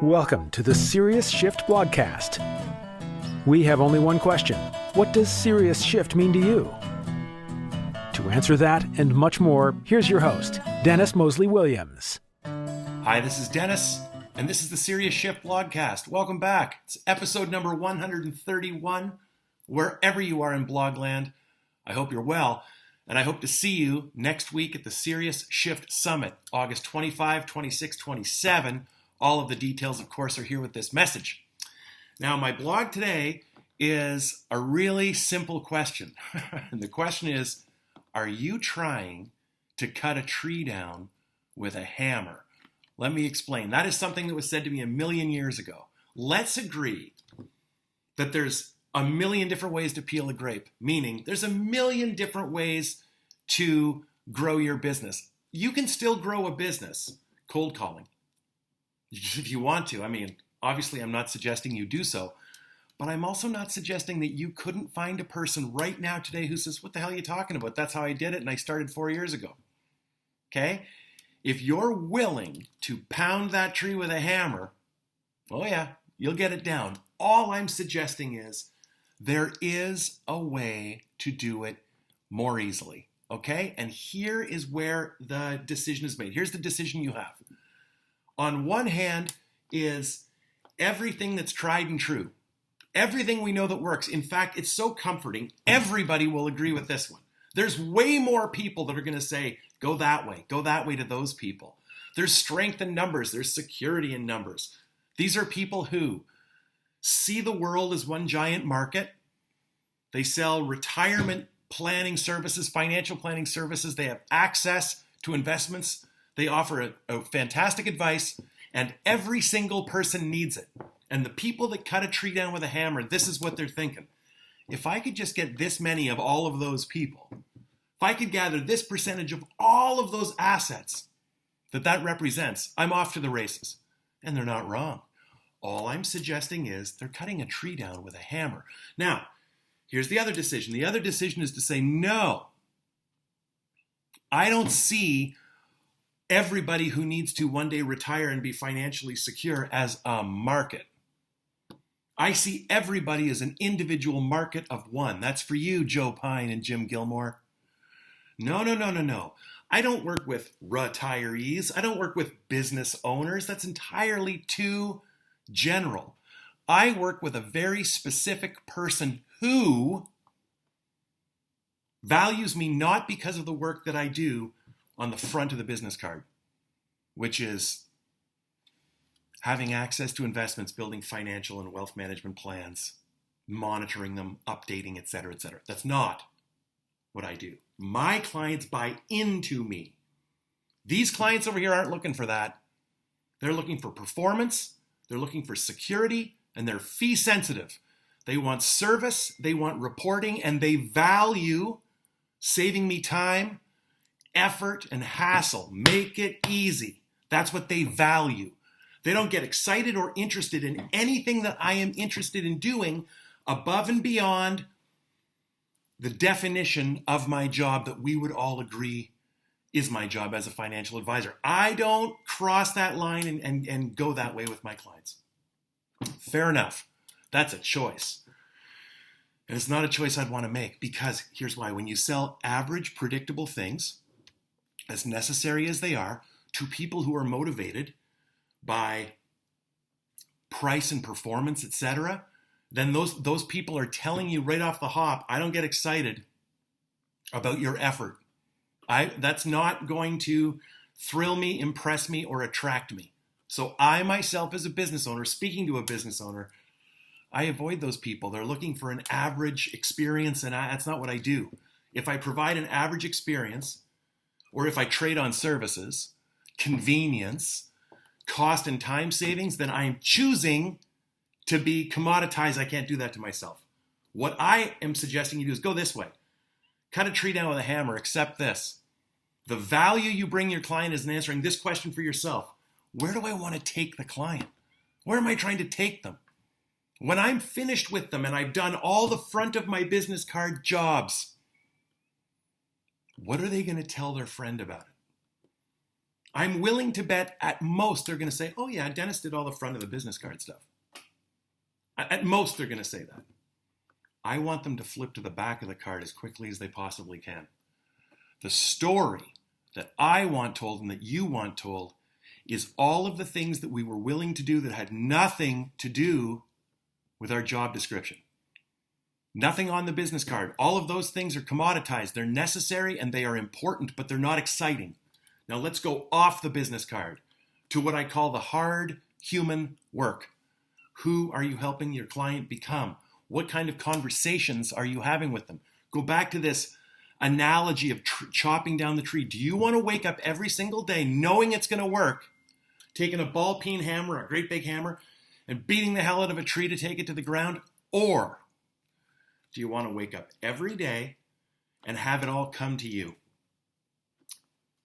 Welcome to the Serious Shift blogcast. We have only one question. What does serious shift mean to you? To answer that and much more, here's your host, Dennis Moseley-Williams. Hi, this is Dennis, and this is the Serious Shift blogcast. Welcome back. It's episode number 131. Wherever you are in blogland, I hope you're well, and I hope to see you next week at the Serious Shift Summit, August 25, 26, 27. All of the details, of course, are here with this message. Now, my blog today is a really simple question. And the question is, are you trying to cut a tree down with a hammer? Let me explain. That is something that was said to me a million years ago. Let's agree that there's a million different ways to peel a grape, meaning there's a million different ways to grow your business. You can still grow a business cold calling if you want to. I mean, obviously, I'm not suggesting you do so, but I'm also not suggesting that you couldn't find a person right now today who says, what the hell are you talking about? That's how I did it, and I started 4 years ago. Okay? If you're willing to pound that tree with a hammer, oh yeah, you'll get it down. All I'm suggesting is there is a way to do it more easily. Okay? And here is where the decision is made. Here's the decision you have. On one hand is everything that's tried and true. Everything we know that works. In fact, it's so comforting. Everybody will agree with this one. There's way more people that are going to say, go that way to those people. There's strength in numbers. There's security in numbers. These are people who see the world as one giant market. They sell retirement planning services, financial planning services. They have access to investments. They offer a fantastic advice, and every single person needs it. And the people that cut a tree down with a hammer, this is what they're thinking. If I could just get this many of all of those people, if I could gather this percentage of all of those assets that represents, I'm off to the races. And they're not wrong. All I'm suggesting is they're cutting a tree down with a hammer. Now, here's the other decision. The other decision is to say, no, I don't see everybody who needs to one day retire and be financially secure as a market. I see everybody as an individual market of one. That's for you, Joe Pine and Jim Gilmore. No. I don't work with retirees. I don't work with business owners. That's entirely too general. I work with a very specific person who values me not because of the work that I do on the front of the business card, which is having access to investments, building financial and wealth management plans, monitoring them, updating, et cetera, et cetera. That's not what I do. My clients buy into me. These clients over here aren't looking for that. They're looking for performance, they're looking for security, and they're fee sensitive. They want service, they want reporting, and they value saving me time, effort, and hassle. Make it easy. That's what they value. They don't get excited or interested in anything that I am interested in doing above and beyond the definition of my job that we would all agree is my job as a financial advisor. I don't cross that line and go that way with my clients. Fair enough. That's a choice. And it's not a choice I'd want to make, because here's why. When you sell average, predictable things, as necessary as they are, to people who are motivated by price and performance, etc., then those people are telling you right off the hop, I don't get excited about your effort. That's not going to thrill me, impress me, or attract me. So I myself, as a business owner, speaking to a business owner, I avoid those people. They're looking for an average experience, and that's not what I do. If I provide an average experience, or if I trade on services, convenience, cost and time savings, then I am choosing to be commoditized. I can't do that to myself. What I am suggesting you do is go this way. Cut a tree down with a hammer, accept this. The value you bring your client is in answering this question for yourself. Where do I want to take the client? Where am I trying to take them? When I'm finished with them and I've done all the front of my business card jobs, what are they going to tell their friend about it? I'm willing to bet at most they're going to say, oh yeah, Dennis did all the front of the business card stuff. At most they're going to say that. I want them to flip to the back of the card as quickly as they possibly can. The story that I want told and that you want told is all of the things that we were willing to do that had nothing to do with our job description. Nothing on the business card. All of those things are commoditized. They're necessary and they are important, but they're not exciting. Now let's go off the business card to what I call the hard human work. Who are you helping your client become? What kind of conversations are you having with them? Go back to this analogy of chopping down the tree. Do you want to wake up every single day knowing it's going to work, taking a ball peen hammer, a great big hammer, and beating the hell out of a tree to take it to the ground? Or do you want to wake up every day and have it all come to you?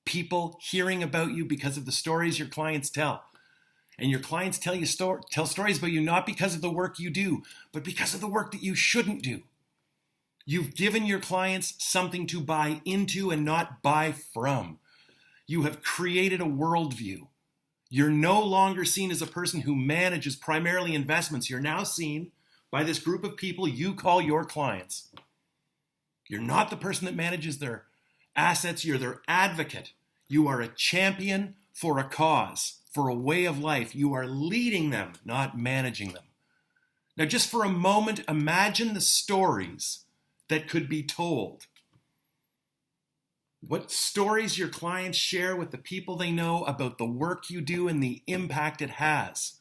People hearing about you because of the stories your clients tell. And your clients tell stories about you not because of the work you do, but because of the work that you shouldn't do. You've given your clients something to buy into and not buy from. You have created a worldview. You're no longer seen as a person who manages primarily investments. You're now seen by this group of people you call your clients. You're not the person that manages their assets. You're their advocate. You are a champion for a cause, for a way of life. You are leading them, not managing them. Now, just for a moment, imagine the stories that could be told. What stories your clients share with the people they know about the work you do and the impact it has.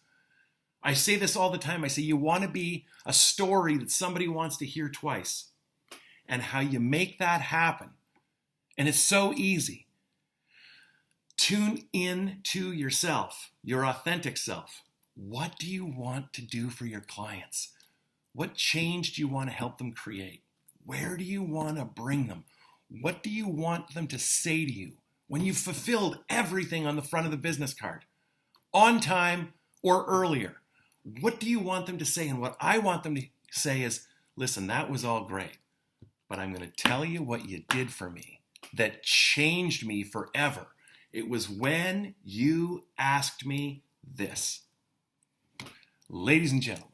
I say this all the time. I say you want to be a story that somebody wants to hear twice. And how you make that happen. And it's so easy. Tune in to yourself, your authentic self. What do you want to do for your clients? What change do you want to help them create? Where do you want to bring them? What do you want them to say to you when you've fulfilled everything on the front of the business card? On time or earlier? What do you want them to say? And what I want them to say is, listen, that was all great, but I'm going to tell you what you did for me that changed me forever. It was when you asked me this. Ladies and gentlemen,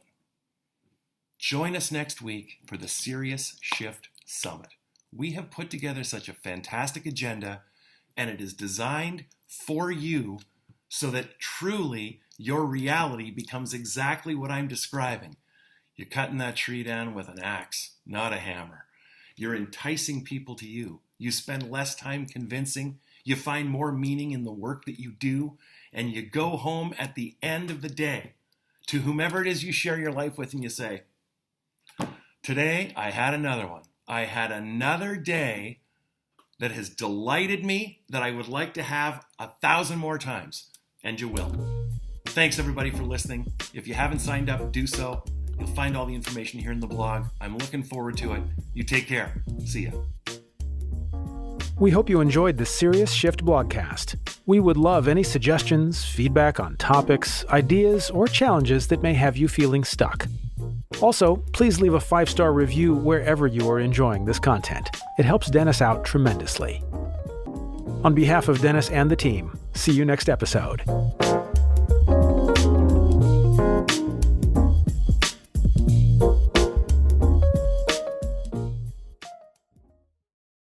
join us next week for the Serious Shift Summit. We have put together such a fantastic agenda, and it is designed for you so that truly your reality becomes exactly what I'm describing. You're cutting that tree down with an axe, not a hammer. You're enticing people to you. You spend less time convincing. You find more meaning in the work that you do, and you go home at the end of the day to whomever it is you share your life with, and you say, today I had another one. I had another day that has delighted me that I would like to have 1,000 more times. And you will. Thanks everybody for listening. If you haven't signed up, do so. You'll find all the information here in the blog. I'm looking forward to it. You take care. See ya. We hope you enjoyed the Serious Shift blogcast. We would love any suggestions, feedback on topics, ideas, or challenges that may have you feeling stuck. Also, please leave a 5-star review wherever you are enjoying this content. It helps Dennis out tremendously. On behalf of Dennis and the team, see you next episode.